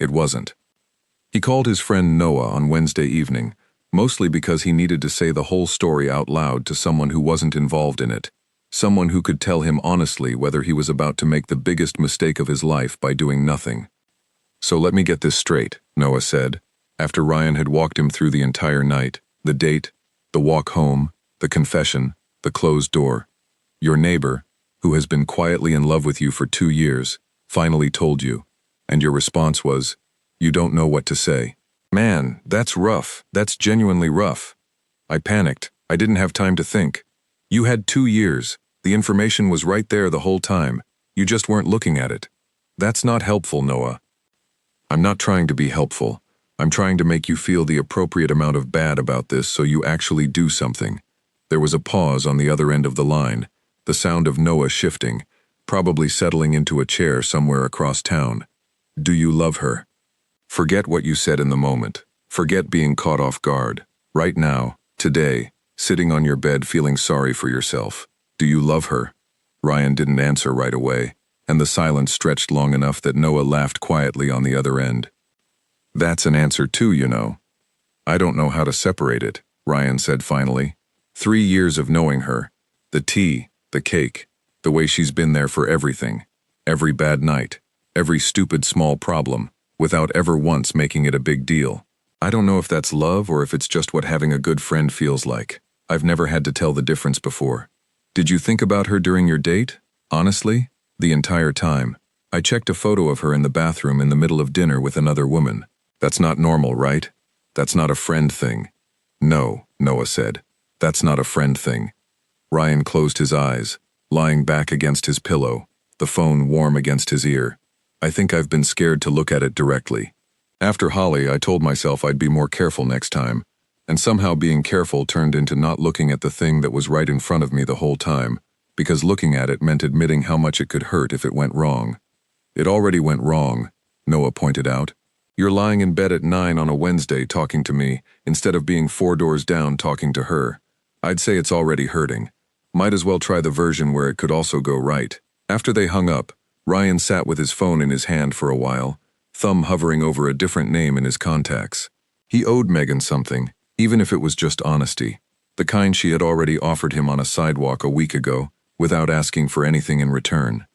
It wasn't. He called his friend Noah on Wednesday evening, mostly because he needed to say the whole story out loud to someone who wasn't involved in it, someone who could tell him honestly whether he was about to make the biggest mistake of his life by doing nothing. "So let me get this straight," Noah said, after Ryan had walked him through the entire night, the date, the walk home, the confession, the closed door. "Your neighbor, who has been quietly in love with you for 2 years, finally told you, and your response was, you don't know what to say." "Man, that's rough. That's genuinely rough." I panicked. I didn't have time to think. "You had 2 years. The information was right there the whole time. You just weren't looking at it." "That's not helpful, Noah." "I'm not trying to be helpful. I'm trying to make you feel the appropriate amount of bad about this so you actually do something." There was a pause on the other end of the line, the sound of Noah shifting, probably settling into a chair somewhere across town. "Do you love her?" Forget what you said in the moment. Forget being caught off guard. Right now, today, sitting on your bed feeling sorry for yourself. Do you love her? Ryan didn't answer right away, and the silence stretched long enough that Noah laughed quietly on the other end. "That's an answer too, you know." "I don't know how to separate it," Ryan said finally. 3 years of knowing her. The tea, the cake, the way she's been there for everything. Every bad night, every stupid small problem, without ever once making it a big deal. I don't know if that's love or if it's just what having a good friend feels like. I've never had to tell the difference before. Did you think about her during your date? Honestly? The entire time. I checked a photo of her in the bathroom in the middle of dinner with another woman. That's not normal, right? That's not a friend thing." "No," Noah said. "That's not a friend thing." Ryan closed his eyes, lying back against his pillow, the phone warm against his ear. "I think I've been scared to look at it directly. After Holly, I told myself I'd be more careful next time, and somehow being careful turned into not looking at the thing that was right in front of me the whole time, because looking at it meant admitting how much it could hurt if it went wrong. It already went wrong, Noah pointed out. You're lying in bed at 9 on a Wednesday talking to me, instead of being 4 doors down talking to her. I'd say it's already hurting. Might as well try the version where it could also go right. After they hung up, Ryan sat with his phone in his hand for a while, thumb hovering over a different name in his contacts. He owed Megan something, even if it was just honesty, the kind she had already offered him on a sidewalk a week ago, without asking for anything in return.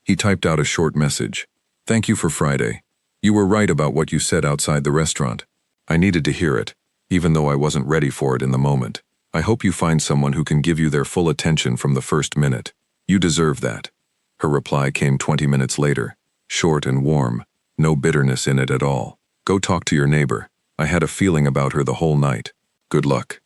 He typed out a short message. Thank you for Friday. You were right about what you said outside the restaurant. I needed to hear it, even though I wasn't ready for it in the moment. I hope you find someone who can give you their full attention from the first minute. You deserve that. Her reply came 20 minutes later, short and warm, no bitterness in it at all. Go talk to your neighbor. I had a feeling about her the whole night. Good luck.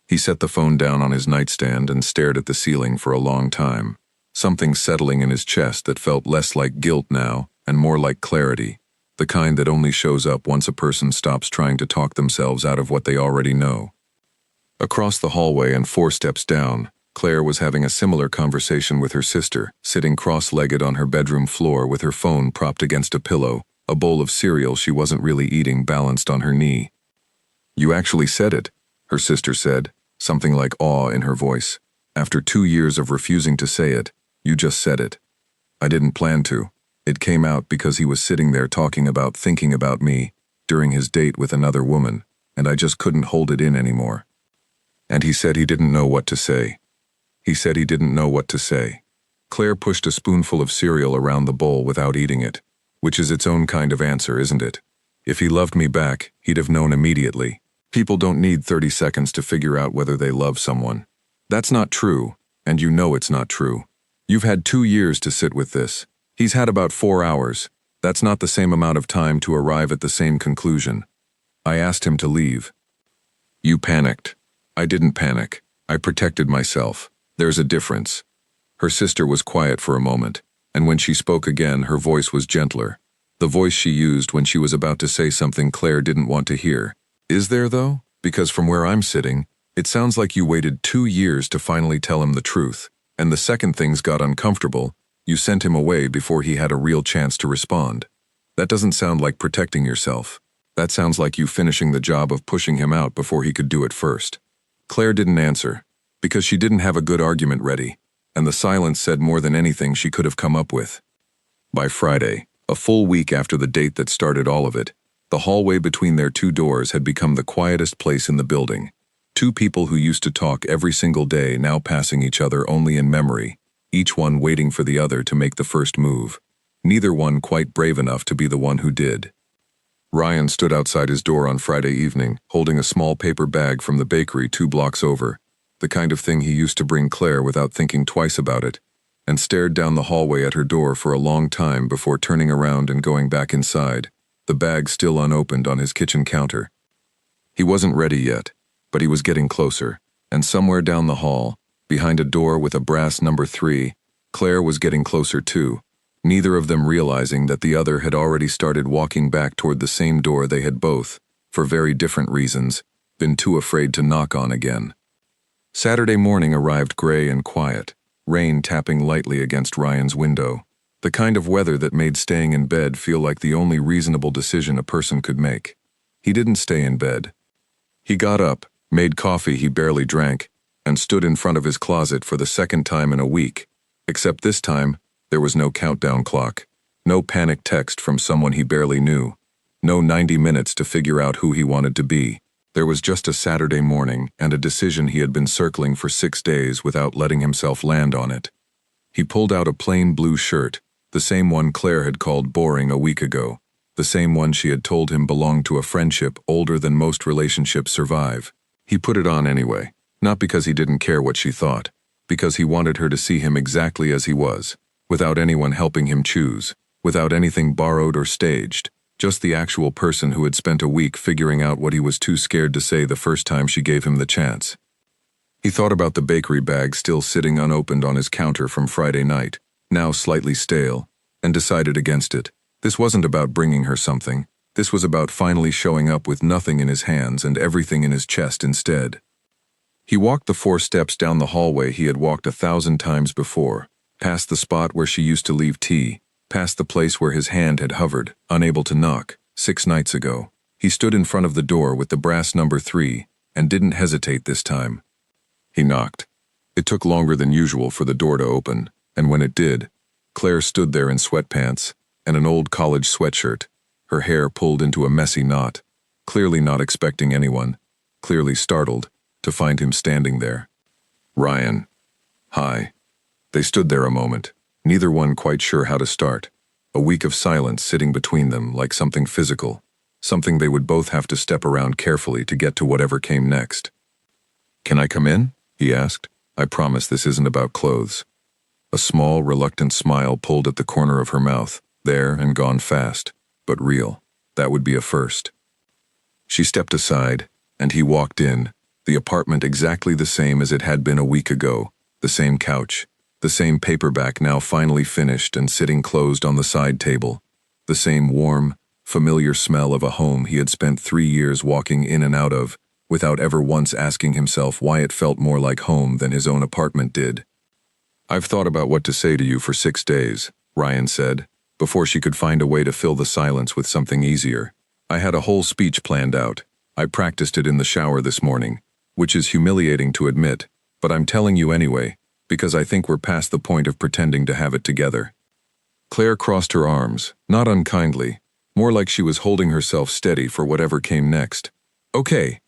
He set the phone down on his nightstand and stared at the ceiling for a long time, something settling in his chest that felt less like guilt now and more like clarity, the kind that only shows up once a person stops trying to talk themselves out of what they already know. Across the hallway and 4 steps down, Claire was having a similar conversation with her sister, sitting cross-legged on her bedroom floor with her phone propped against a pillow, a bowl of cereal she wasn't really eating balanced on her knee. You actually said it, her sister said, something like awe in her voice. After 2 years of refusing to say it, you just said it. I didn't plan to. It came out because he was sitting there thinking about me, during his date with another woman, and I just couldn't hold it in anymore. And he said he didn't know what to say. He said he didn't know what to say. Claire pushed a spoonful of cereal around the bowl without eating it, which is its own kind of answer, isn't it? If he loved me back, he'd have known immediately. People don't need 30 seconds to figure out whether they love someone. That's not true, and you know it's not true. You've had 2 years to sit with this. He's had about 4 hours. That's not the same amount of time to arrive at the same conclusion. I asked him to leave. You panicked. I didn't panic. I protected myself. There's a difference. Her sister was quiet for a moment, and when she spoke again, her voice was gentler. The voice she used when she was about to say something Claire didn't want to hear. Is there, though? Because from where I'm sitting, it sounds like you waited 2 years to finally tell him the truth, and the second things got uncomfortable, you sent him away before he had a real chance to respond. That doesn't sound like protecting yourself. That sounds like you finishing the job of pushing him out before he could do it first. Claire didn't answer, because she didn't have a good argument ready, and the silence said more than anything she could have come up with. By Friday, a full week after the date that started all of it, the hallway between their 2 doors had become the quietest place in the building. 2 people who used to talk every single day now passing each other only in memory, each one waiting for the other to make the first move. Neither one quite brave enough to be the one who did. Ryan stood outside his door on Friday evening, holding a small paper bag from the bakery 2 blocks over, the kind of thing he used to bring Claire without thinking twice about it, and stared down the hallway at her door for a long time before turning around and going back inside, the bag still unopened on his kitchen counter. He wasn't ready yet, but he was getting closer, and somewhere down the hall, behind a door with a brass number 3, Claire was getting closer too, neither of them realizing that the other had already started walking back toward the same door they had both, for very different reasons, been too afraid to knock on again. Saturday morning arrived gray and quiet, rain tapping lightly against Ryan's window, the kind of weather that made staying in bed feel like the only reasonable decision a person could make. He didn't stay in bed. He got up, made coffee he barely drank, and stood in front of his closet for the second time in a week, except this time, there was no countdown clock, no panic text from someone he barely knew, no 90 minutes to figure out who he wanted to be. There was just a Saturday morning and a decision he had been circling for 6 days without letting himself land on it. He pulled out a plain blue shirt, the same one Claire had called boring a week ago, the same one she had told him belonged to a friendship older than most relationships survive. He put it on anyway, not because he didn't care what she thought, because he wanted her to see him exactly as he was, without anyone helping him choose, without anything borrowed or staged, just the actual person who had spent a week figuring out what he was too scared to say the first time she gave him the chance. He thought about the bakery bag still sitting unopened on his counter from Friday night, now slightly stale, and decided against it. This wasn't about bringing her something. This was about finally showing up with nothing in his hands and everything in his chest instead. He walked the 4 steps down the hallway he had walked 1,000 times before, past the spot where she used to leave tea, past the place where his hand had hovered, unable to knock, 6 nights ago. He stood in front of the door with the brass number 3 and didn't hesitate this time. He knocked. It took longer than usual for the door to open, and when it did, Claire stood there in sweatpants and an old college sweatshirt, her hair pulled into a messy knot, clearly not expecting anyone, clearly startled to find him standing there. Ryan. Hi. They stood there a moment, neither one quite sure how to start. A week of silence sitting between them like something physical, something they would both have to step around carefully to get to whatever came next. "Can I come in?" he asked. "I promise this isn't about clothes." A small, reluctant smile pulled at the corner of her mouth, there and gone fast, but real. That would be a first. She stepped aside, and he walked in, the apartment exactly the same as it had been a week ago, the same couch, the same paperback now finally finished and sitting closed on the side table, the same warm, familiar smell of a home he had spent 3 years walking in and out of, without ever once asking himself why it felt more like home than his own apartment did. "I've thought about what to say to you for 6 days," Ryan said, before she could find a way to fill the silence with something easier. "I had a whole speech planned out. I practiced it in the shower this morning, which is humiliating to admit, but I'm telling you anyway, because I think we're past the point of pretending to have it together." Claire crossed her arms, not unkindly, more like she was holding herself steady for whatever came next. "Okay,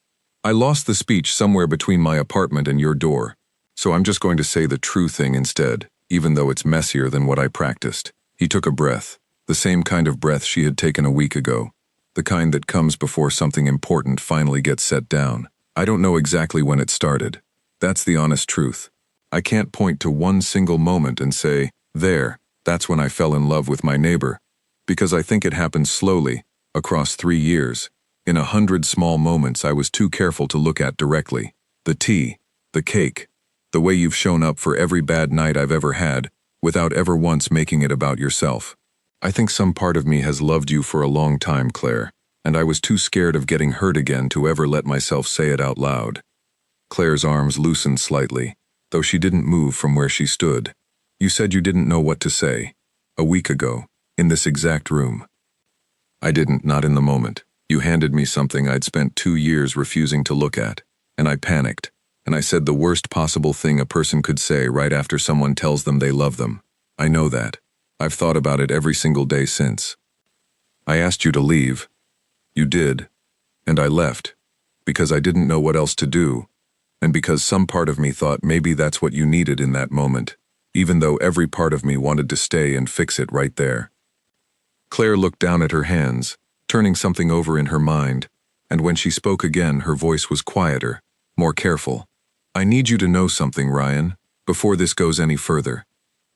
I lost the speech somewhere between my apartment and your door, so I'm just going to say the true thing instead, even though it's messier than what I practiced." He took a breath, the same kind of breath she had taken a week ago, the kind that comes before something important finally gets set down. "I don't know exactly when it started. That's the honest truth. I can't point to one single moment and say, there, that's when I fell in love with my neighbor, because I think it happened slowly, across 3 years, in 100 small moments I was too careful to look at directly. The tea, the cake, the way you've shown up for every bad night I've ever had, without ever once making it about yourself. I think some part of me has loved you for a long time, Claire, and I was too scared of getting hurt again to ever let myself say it out loud." Claire's arms loosened slightly, though she didn't move from where she stood. "You said you didn't know what to say. A week ago, in this exact room." "I didn't, not in the moment. You handed me something I'd spent 2 years refusing to look at, and I panicked. And I said the worst possible thing a person could say right after someone tells them they love them. I know that. I've thought about it every single day since. I asked you to leave. You did. And I left. Because I didn't know what else to do. And because some part of me thought maybe that's what you needed in that moment, even though every part of me wanted to stay and fix it right there." Claire looked down at her hands, turning something over in her mind, and when she spoke again her voice was quieter, more careful. "I need you to know something, Ryan, before this goes any further.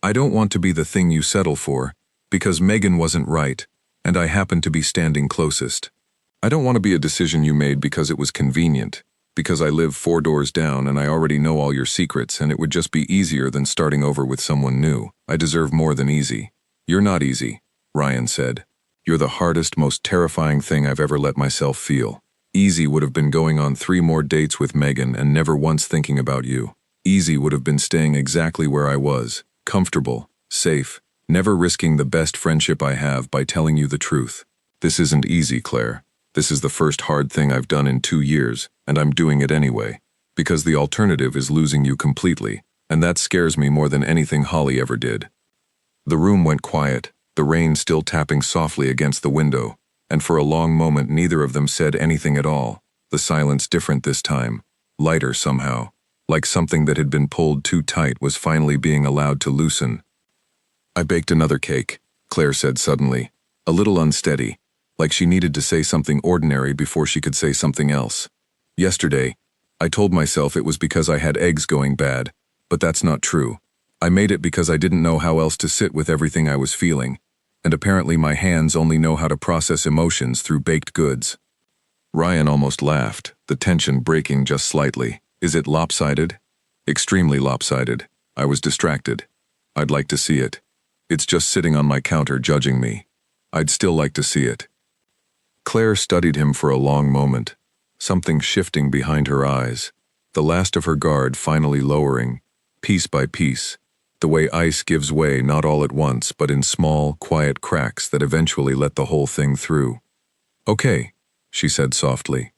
I don't want to be the thing you settle for, because Megan wasn't right, and I happen to be standing closest. I don't want to be a decision you made because it was convenient, because I live 4 doors down and I already know all your secrets and it would just be easier than starting over with someone new. I deserve more than easy." "You're not easy," Ryan said. "You're the hardest, most terrifying thing I've ever let myself feel. Easy would have been going on 3 more dates with Megan and never once thinking about you. Easy would have been staying exactly where I was, comfortable, safe, never risking the best friendship I have by telling you the truth. This isn't easy, Claire. This is the first hard thing I've done in 2 years, and I'm doing it anyway, because the alternative is losing you completely, and that scares me more than anything Holly ever did." The room went quiet, the rain still tapping softly against the window, and for a long moment neither of them said anything at all, the silence different this time, lighter somehow, like something that had been pulled too tight was finally being allowed to loosen. "I baked another cake," Claire said suddenly, a little unsteady, like she needed to say something ordinary before she could say something else. "Yesterday, I told myself it was because I had eggs going bad, but that's not true. I made it because I didn't know how else to sit with everything I was feeling, and apparently my hands only know how to process emotions through baked goods." Ryan almost laughed, the tension breaking just slightly. "Is it lopsided?" "Extremely lopsided. I was distracted. I'd like to see it. It's just sitting on my counter judging me. I'd still like to see it." Claire studied him for a long moment, something shifting behind her eyes, the last of her guard finally lowering, piece by piece, The way ice gives way not all at once, but in small, quiet cracks that eventually let the whole thing through. "Okay," she said softly.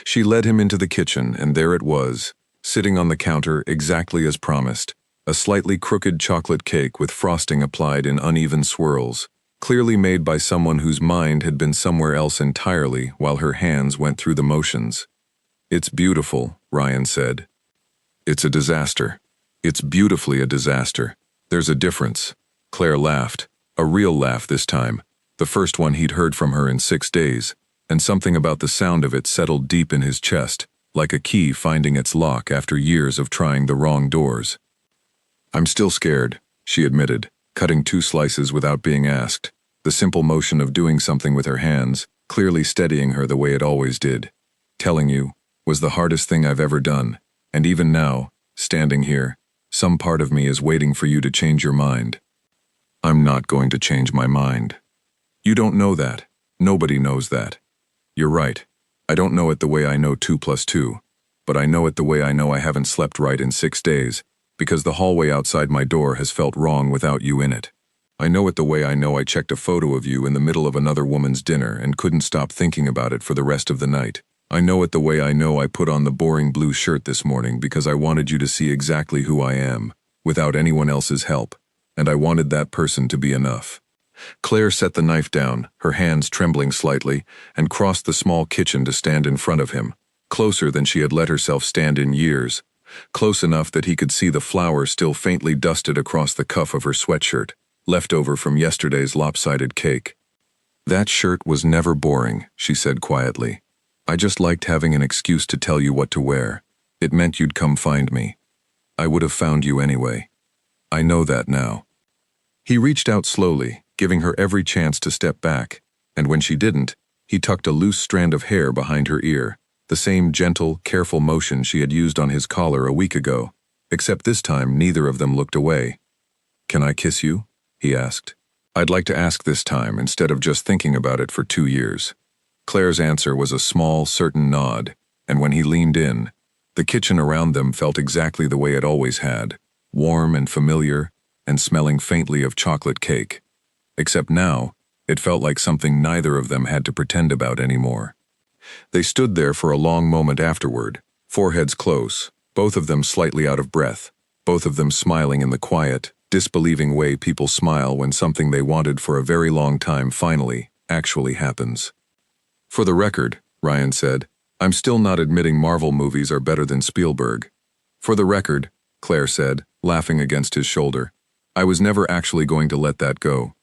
She led him into the kitchen, and there it was, sitting on the counter exactly as promised, a slightly crooked chocolate cake with frosting applied in uneven swirls, clearly made by someone whose mind had been somewhere else entirely while her hands went through the motions. "It's beautiful," Ryan said. "It's a disaster. It's beautifully a disaster. There's a difference." Claire laughed, a real laugh this time, the first one he'd heard from her in 6 days, and something about the sound of it settled deep in his chest, like a key finding its lock after years of trying the wrong doors. "I'm still scared," she admitted, cutting 2 slices without being asked, the simple motion of doing something with her hands, clearly steadying her the way it always did. "Telling you was the hardest thing I've ever done, and even now, standing here, some part of me is waiting for you to change your mind." "I'm not going to change my mind." "You don't know that. Nobody knows that." "You're right. I don't know it the way I know 2 plus 2, but I know it the way I know I haven't slept right in 6 days, because the hallway outside my door has felt wrong without you in it. I know it the way I know I checked a photo of you in the middle of another woman's dinner and couldn't stop thinking about it for the rest of the night. I know it the way I know I put on the boring blue shirt this morning because I wanted you to see exactly who I am, without anyone else's help, and I wanted that person to be enough." Claire set the knife down, her hands trembling slightly, and crossed the small kitchen to stand in front of him, closer than she had let herself stand in years, close enough that he could see the flour still faintly dusted across the cuff of her sweatshirt, left over from yesterday's lopsided cake. "That shirt was never boring," she said quietly. "I just liked having an excuse to tell you what to wear. It meant you'd come find me. I would have found you anyway. I know that now." He reached out slowly, giving her every chance to step back, and when she didn't, he tucked a loose strand of hair behind her ear, the same gentle, careful motion she had used on his collar a week ago, except this time neither of them looked away. "Can I kiss you?" he asked. "I'd like to ask this time instead of just thinking about it for 2 years. Claire's answer was a small, certain nod, and when he leaned in, the kitchen around them felt exactly the way it always had, warm and familiar, and smelling faintly of chocolate cake. Except now, it felt like something neither of them had to pretend about anymore. They stood there for a long moment afterward, foreheads close, both of them slightly out of breath, both of them smiling in the quiet, disbelieving way people smile when something they wanted for a very long time finally, actually happens. "For the record," Ryan said, "I'm still not admitting Marvel movies are better than Spielberg." "For the record," Claire said, laughing against his shoulder, "I was never actually going to let that go."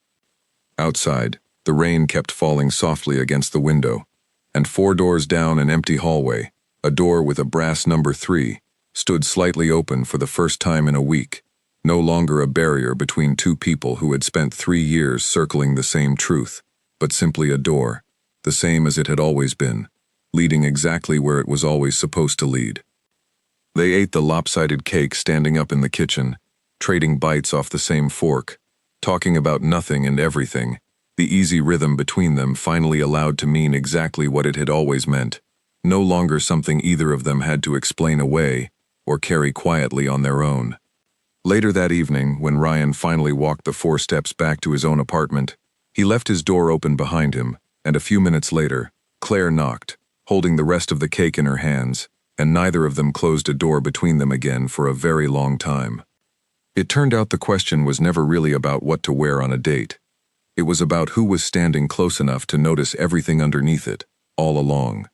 Outside, the rain kept falling softly against the window, and 4 doors down an empty hallway, a door with a brass number 3, stood slightly open for the first time in a week, no longer a barrier between 2 people who had spent 3 years circling the same truth, but simply a door, the same as it had always been, leading exactly where it was always supposed to lead. They ate the lopsided cake standing up in the kitchen, trading bites off the same fork, talking about nothing and everything, the easy rhythm between them finally allowed to mean exactly what it had always meant, no longer something either of them had to explain away or carry quietly on their own. Later that evening, when Ryan finally walked the 4 steps back to his own apartment, he left his door open behind him, and a few minutes later, Claire knocked, holding the rest of the cake in her hands, and neither of them closed a door between them again for a very long time. It turned out the question was never really about what to wear on a date. It was about who was standing close enough to notice everything underneath it, all along.